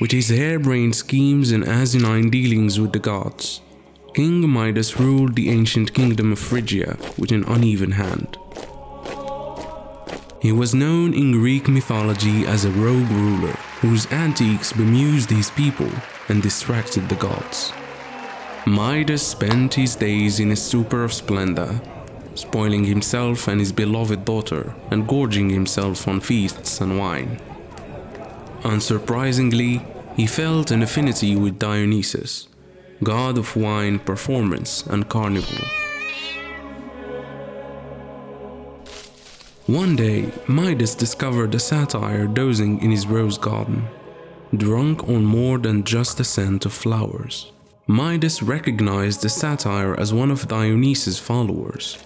With his harebrained schemes and asinine dealings with the gods, King Midas ruled the ancient kingdom of Phrygia with an uneven hand. He was known in Greek mythology as a rogue ruler whose antics bemused his people and distracted the gods. Midas spent his days in a stupor of splendor, spoiling himself and his beloved daughter and gorging himself on feasts and wine. Unsurprisingly, he felt an affinity with Dionysus, god of wine, performance, and carnival. One day, Midas discovered a satyr dozing in his rose garden, drunk on more than just the scent of flowers. Midas recognized the satyr as one of Dionysus' followers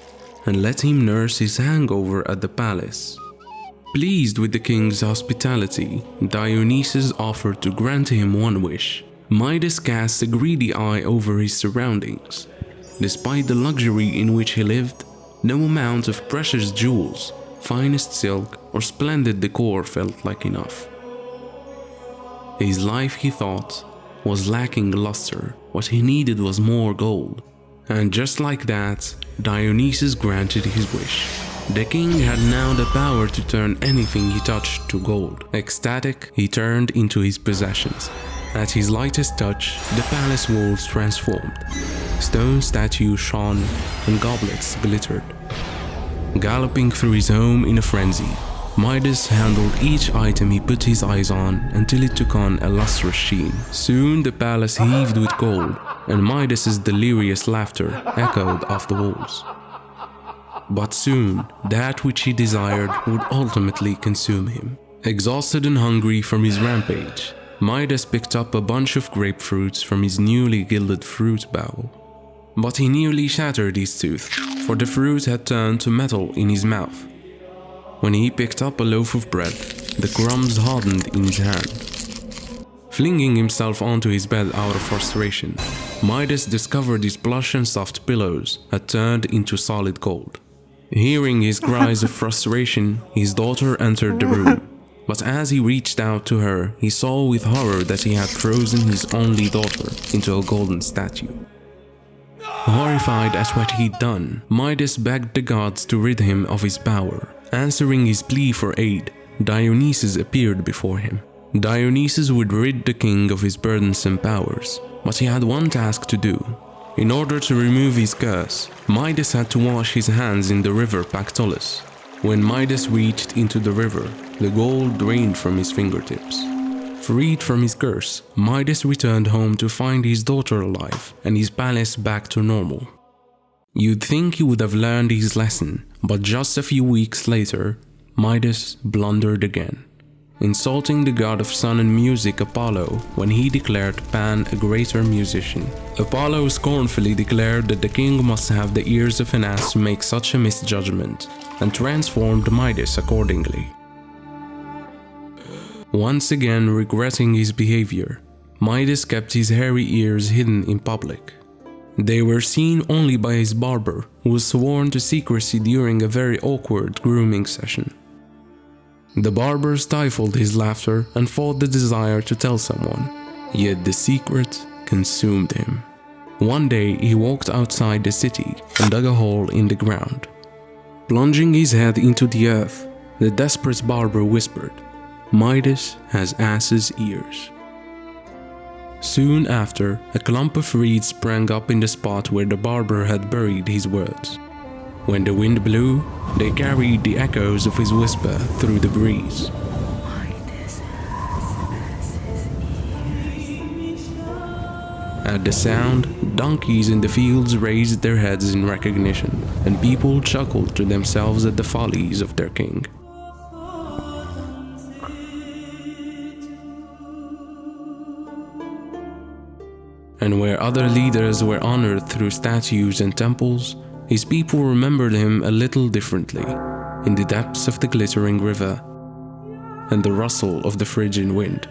and let him nurse his hangover at the palace. Pleased with the king's hospitality, Dionysus offered to grant him one wish. Midas cast a greedy eye over his surroundings. Despite the luxury in which he lived, no amount of precious jewels, finest silk, or splendid decor felt like enough. His life, he thought, was lacking luster. What he needed was more gold. And just like that, Dionysus granted his wish. The king had now the power to turn anything he touched to gold. Ecstatic, he turned into his possessions. At his lightest touch, the palace walls transformed. Stone statues shone and goblets glittered. Galloping through his home in a frenzy, Midas handled each item he put his eyes on until it took on a lustrous sheen. Soon the palace heaved with gold, and Midas's delirious laughter echoed off the walls. But soon, that which he desired would ultimately consume him. Exhausted and hungry from his rampage, Midas picked up a bunch of grapefruits from his newly gilded fruit bowl. But he nearly shattered his tooth, for the fruit had turned to metal in his mouth. When he picked up a loaf of bread, the crumbs hardened in his hand. Flinging himself onto his bed out of frustration, Midas discovered his plush and soft pillows had turned into solid gold. Hearing his cries of frustration, his daughter entered the room. But as he reached out to her, he saw with horror that he had frozen his only daughter into a golden statue. Horrified at what he'd done, Midas begged the gods to rid him of his power. Answering his plea for aid, Dionysus appeared before him. Dionysus would rid the king of his burdensome powers, but he had one task to do. In order to remove his curse, Midas had to wash his hands in the river Pactolus. When Midas reached into the river, the gold drained from his fingertips. Freed from his curse, Midas returned home to find his daughter alive and his palace back to normal. You'd think he would have learned his lesson, but just a few weeks later, Midas blundered again, insulting the god of sun and music Apollo when he declared Pan a greater musician. Apollo scornfully declared that the king must have the ears of an ass to make such a misjudgment, and transformed Midas accordingly. Once again regretting his behavior, Midas kept his hairy ears hidden in public. They were seen only by his barber, who was sworn to secrecy during a very awkward grooming session. The barber stifled his laughter and fought the desire to tell someone, yet the secret consumed him. One day he walked outside the city and dug a hole in the ground. Plunging his head into the earth, the desperate barber whispered, "Midas has ass's ears." Soon after, a clump of reeds sprang up in the spot where the barber had buried his words. When the wind blew, they carried the echoes of his whisper through the breeze. At the sound, donkeys in the fields raised their heads in recognition, and people chuckled to themselves at the follies of their king. And where other leaders were honored through statues and temples, his people remembered him a little differently, in the depths of the glittering river and the rustle of the Phrygian wind.